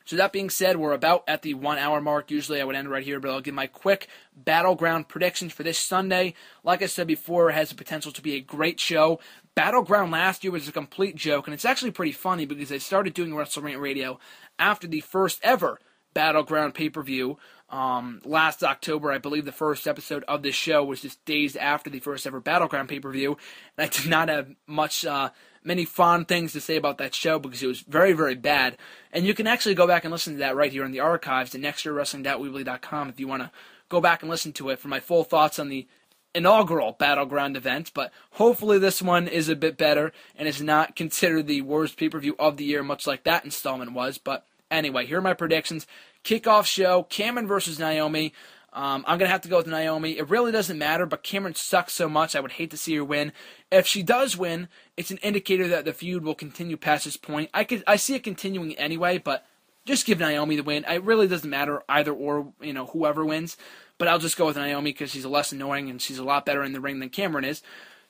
So that being said, we're about at the 1 hour mark. Usually I would end right here, but I'll give my quick Battleground predictions for this Sunday. Like I said before, it has the potential to be a great show. Battleground last year was a complete joke, and it's actually pretty funny because I started doing WrestleRant Radio after the first ever Battleground pay-per-view. Last October, I believe the first episode of this show was just days after the first ever Battleground pay-per-view, and I did not have many fond things to say about that show because it was very, very bad. And you can actually go back and listen to that right here in the archives at nextyearwrestling.weebly.com if you want to go back and listen to it for my full thoughts on the inaugural Battleground event. But hopefully this one is a bit better and is not considered the worst pay-per-view of the year, much like that installment was. But anyway, here are my predictions. Kickoff show, Cameron versus Naomi. I'm going to have to go with Naomi. It really doesn't matter, but Cameron sucks so much, I would hate to see her win. If she does win, it's an indicator that the feud will continue past this point. I see it continuing anyway, but just give Naomi the win. It really doesn't matter either or, whoever wins. But I'll just go with Naomi because she's less annoying and she's a lot better in the ring than Cameron is.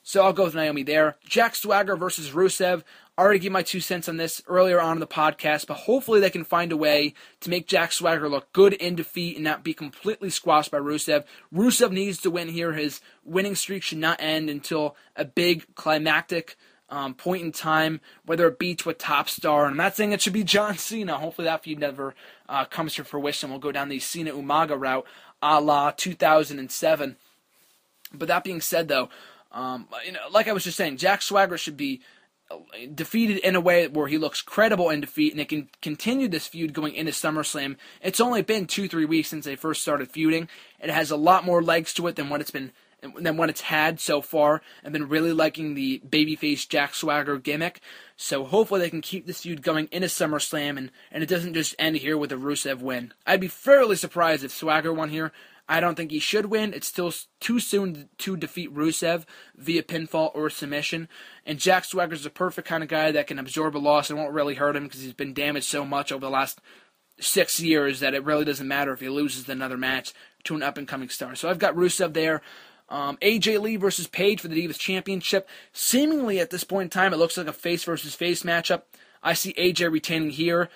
So I'll go with Naomi there. Jack Swagger versus Rusev. I already gave my 2 cents on this earlier on in the podcast, but hopefully they can find a way to make Jack Swagger look good in defeat and not be completely squashed by Rusev. Rusev needs to win here. His winning streak should not end until a big climactic point in time, whether it be to a top star. And I'm not saying it should be John Cena. Hopefully that feud never comes to fruition. We'll go down the Cena-Umaga route a la 2007. But that being said, though, like I was just saying, Jack Swagger should be defeated in a way where he looks credible in defeat, and it can continue this feud going into SummerSlam. It's only been 2-3 weeks since they first started feuding. It has a lot more legs to it than what it's had so far. I've been really liking the babyface Jack Swagger gimmick, so hopefully they can keep this feud going into SummerSlam, and it doesn't just end here with a Rusev win. I'd be fairly surprised if Swagger won here. I don't think he should win. It's still too soon to defeat Rusev via pinfall or submission. And Jack Swagger's the perfect kind of guy that can absorb a loss and won't really hurt him because he's been damaged so much over the last 6 years that it really doesn't matter if he loses another match to an up-and-coming star. So I've got Rusev there. AJ Lee versus Paige for the Divas Championship. Seemingly at this point in time, it looks like a face versus face matchup. I see AJ retaining here,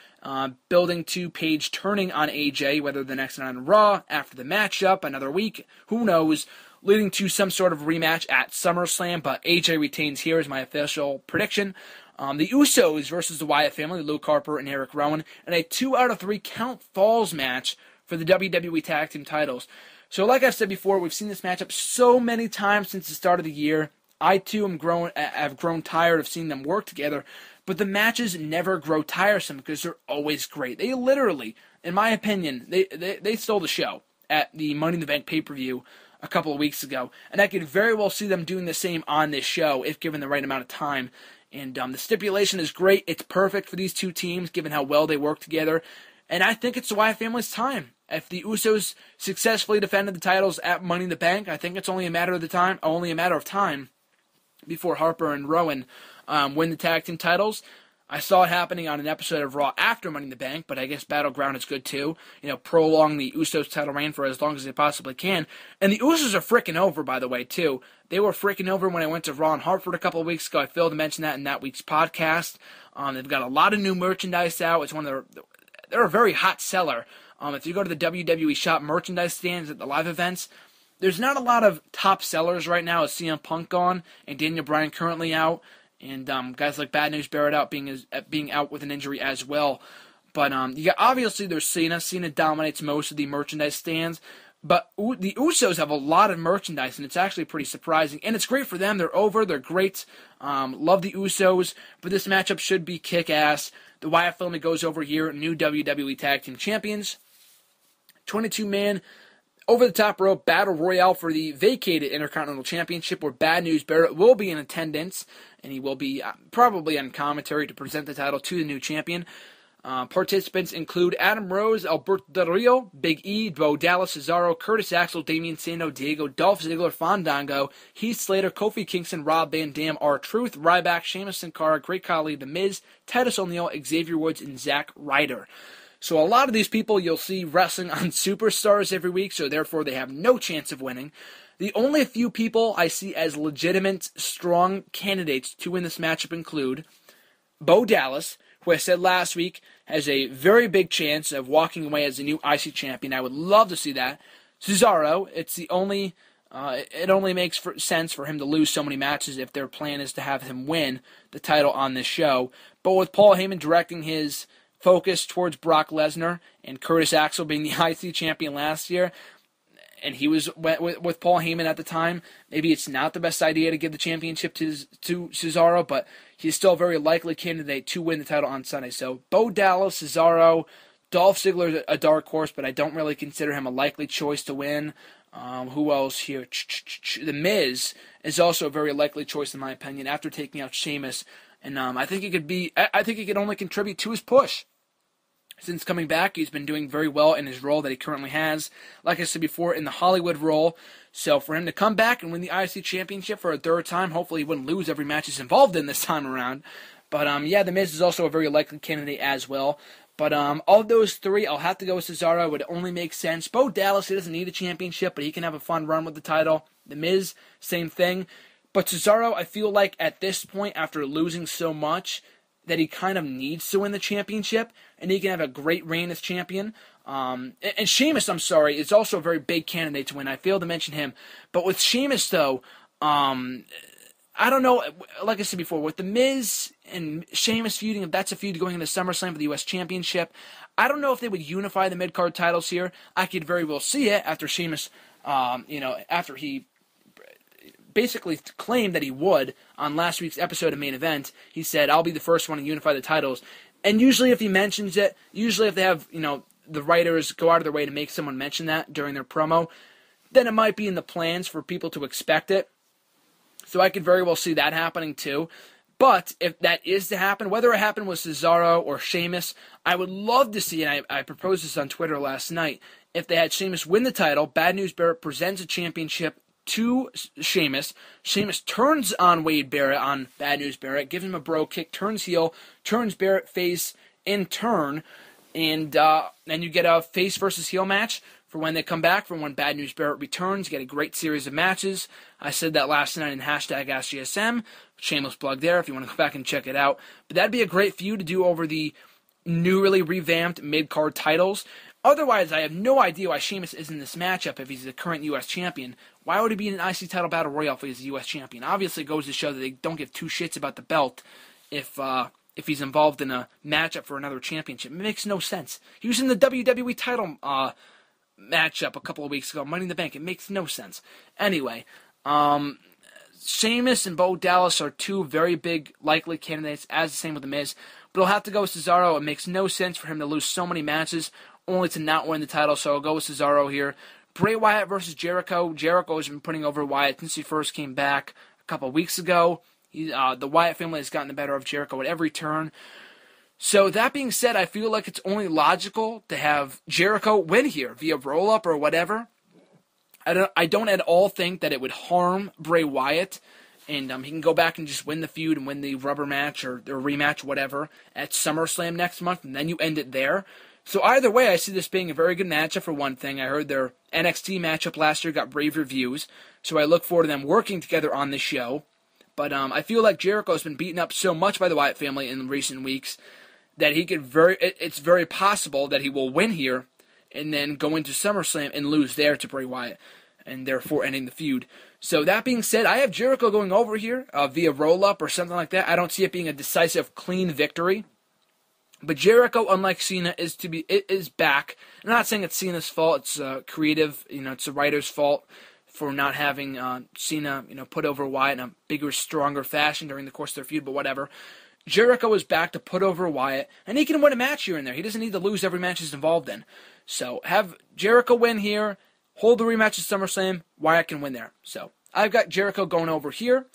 building to Paige turning on AJ, whether the next night on Raw, after the matchup, another week, who knows, leading to some sort of rematch at SummerSlam, but AJ retains here is my official prediction. The Usos versus the Wyatt family, Luke Harper and Eric Rowan, in a 2 out of 3 count falls match for the WWE Tag Team titles. So like I've said before, we've seen this matchup so many times since the start of the year. I too have grown tired of seeing them work together, but the matches never grow tiresome because they're always great. They literally, in my opinion, they stole the show at the Money in the Bank pay-per-view a couple of weeks ago, and I could very well see them doing the same on this show if given the right amount of time. And the stipulation is great. It's perfect for these two teams given how well they work together, and I think it's the Wyatt family's time. If the Usos successfully defended the titles at Money in the Bank, I think it's only a matter of time before Harper and Rowan win the tag team titles. I saw it happening on an episode of Raw after Money in the Bank, but I guess Battleground is good too. Prolong the Usos title reign for as long as they possibly can. And the Usos are freaking over, by the way, too. They were freaking over when I went to Raw in Hartford a couple of weeks ago. I failed to mention that in that week's podcast. They've got a lot of new merchandise out. They're a very hot seller. If you go to the WWE Shop merchandise stands at the live events, there's not a lot of top sellers right now. With CM Punk gone and Daniel Bryan currently out, and guys like Bad News Barrett out being out with an injury as well. But obviously there's Cena. Cena dominates most of the merchandise stands. But the Usos have a lot of merchandise, and it's actually pretty surprising. And it's great for them. They're over. They're great. Love the Usos. But this matchup should be kick-ass. The Wyatt family goes over here. New WWE Tag Team Champions. 22-man over-the-top rope battle royale for the vacated Intercontinental Championship, where Bad News Barrett will be in attendance, and he will be probably on commentary to present the title to the new champion. Participants include Adam Rose, Alberto Del Rio, Big E, Bo Dallas, Cesaro, Curtis Axel, Damian Sandow, Diego, Dolph Ziggler, Fandango, Heath Slater, Kofi Kingston, Rob Van Dam, R-Truth, Ryback, Sheamus Sin Cara, Great Khali, The Miz, Titus O'Neil, Xavier Woods, and Zack Ryder. So a lot of these people you'll see wrestling on Superstars every week, so therefore they have no chance of winning. The only few people I see as legitimate, strong candidates to win this matchup include Bo Dallas, who I said last week has a very big chance of walking away as the new IC champion. I would love to see that. Cesaro, it only makes sense for him to lose so many matches if their plan is to have him win the title on this show. But with Paul Heyman directing his focus towards Brock Lesnar and Curtis Axel being the IC champion last year, and he was with Paul Heyman at the time, maybe it's not the best idea to give the championship to Cesaro, but he's still a very likely candidate to win the title on Sunday. So Bo Dallas, Cesaro, Dolph Ziggler is a dark horse, but I don't really consider him a likely choice to win. Who else here? The Miz is also a very likely choice in my opinion after taking out Sheamus, and I think he could only contribute to his push. Since coming back, he's been doing very well in his role that he currently has. Like I said before, in the Hollywood role. So for him to come back and win the IC Championship for a third time, hopefully he wouldn't lose every match he's involved in this time around. But The Miz is also a very likely candidate as well. But all of those three, I'll have to go with Cesaro. It would only make sense. Bo Dallas, he doesn't need a championship, but he can have a fun run with the title. The Miz, same thing. But Cesaro, I feel like at this point, after losing so much, that he kind of needs to win the championship, and he can have a great reign as champion. And Sheamus, I'm sorry, is also a very big candidate to win. I failed to mention him. But with Sheamus, though, I don't know, like I said before, with The Miz and Sheamus feuding, if that's a feud going into SummerSlam for the U.S. Championship, I don't know if they would unify the mid-card titles here. I could very well see it after Sheamus, after he basically claimed that he would on last week's episode of Main Event. He said, I'll be the first one to unify the titles. And usually if he mentions it, usually if they have, the writers go out of their way to make someone mention that during their promo, then it might be in the plans for people to expect it. So I could very well see that happening too. But if that is to happen, whether it happened with Cesaro or Sheamus, I would love to see, and I proposed this on Twitter last night, if they had Sheamus win the title, Bad News Barrett presents a championship to Sheamus. Sheamus turns on Wade Barrett, on Bad News Barrett, gives him a bro kick, turns heel, turns Barrett face in turn, and then you get a face versus heel match for when they come back, for when Bad News Barrett returns. You get a great series of matches. I said that last night in #AskGSM. Shameless plug there if you want to go back and check it out. But that'd be a great feud to do over the newly revamped mid-card titles. Otherwise, I have no idea why Sheamus is in this matchup if he's the current U.S. champion. Why would he be in an IC title battle royal if he's the U.S. champion? Obviously, it goes to show that they don't give two shits about the belt if he's involved in a matchup for another championship. It makes no sense. He was in the WWE title matchup a couple of weeks ago, Money in the Bank. It makes no sense. Anyway, Sheamus and Bo Dallas are two very big likely candidates, as the same with The Miz. But I'll have to go with Cesaro. It makes no sense for him to lose so many matches only to not win the title, so I'll go with Cesaro here. Bray Wyatt versus Jericho. Jericho has been putting over Wyatt since he first came back a couple of weeks ago. The Wyatt family has gotten the better of Jericho at every turn. So that being said, I feel like it's only logical to have Jericho win here via roll-up or whatever. I don't at all think that it would harm Bray Wyatt, and he can go back and just win the feud and win the rubber match or the rematch, whatever, at SummerSlam next month, and then you end it there. So either way, I see this being a very good matchup for one thing. I heard their NXT matchup last year got rave reviews, so I look forward to them working together on this show. But I feel like Jericho's been beaten up so much by the Wyatt family in recent weeks that it's very possible that he will win here and then go into SummerSlam and lose there to Bray Wyatt, and therefore ending the feud. So that being said, I have Jericho going over here via roll-up or something like that. I don't see it being a decisive, clean victory. But Jericho, unlike Cena, is back. I'm not saying it's Cena's fault. It's creative. It's the writer's fault for not having Cena, put over Wyatt in a bigger, stronger fashion during the course of their feud. But whatever. Jericho is back to put over Wyatt, and he can win a match here and there. He doesn't need to lose every match he's involved in. So have Jericho win here, hold the rematch at SummerSlam. Wyatt can win there. So I've got Jericho going over here.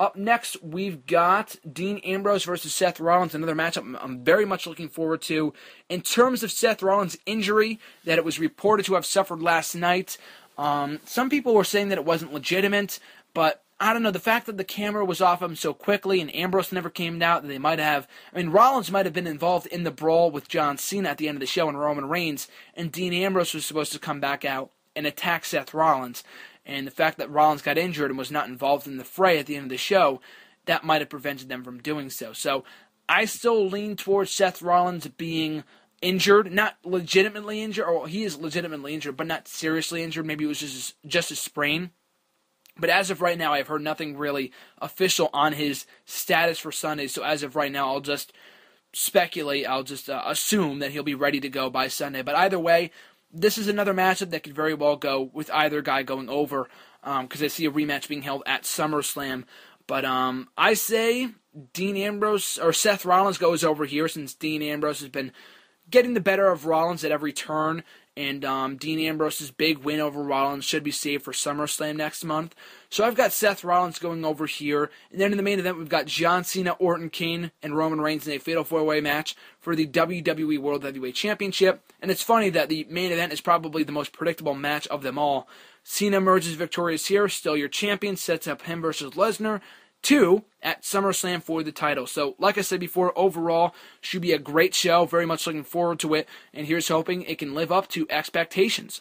Up next, we've got Dean Ambrose versus Seth Rollins, another matchup I'm very much looking forward to. In terms of Seth Rollins' injury that it was reported to have suffered last night, some people were saying that it wasn't legitimate, but I don't know, the fact that the camera was off him so quickly and Ambrose never came out, that they might have, Rollins might have been involved in the brawl with John Cena at the end of the show and Roman Reigns, and Dean Ambrose was supposed to come back out and attack Seth Rollins. And the fact that Rollins got injured and was not involved in the fray at the end of the show, that might have prevented them from doing so. So I still lean towards Seth Rollins being injured, not legitimately injured, or he is legitimately injured, but not seriously injured. Maybe it was just a sprain. But as of right now, I've heard nothing really official on his status for Sunday. So as of right now, I'll just speculate. I'll just assume that he'll be ready to go by Sunday. But either way, this is another matchup that could very well go with either guy going over, because I see a rematch being held at SummerSlam. But I say Dean Ambrose or Seth Rollins goes over here, since Dean Ambrose has been getting the better of Rollins at every turn, and Dean Ambrose's big win over Rollins should be saved for SummerSlam next month. So I've got Seth Rollins going over here. And then in the main event, we've got John Cena, Orton, Kane, and Roman Reigns in a fatal four-way match for the WWE World Heavyweight Championship. And it's funny that the main event is probably the most predictable match of them all. Cena emerges victorious here, still your champion, sets up him versus Lesnar, 2 at SummerSlam for the title. So, like I said before, overall, should be a great show. Very much looking forward to it. And here's hoping it can live up to expectations.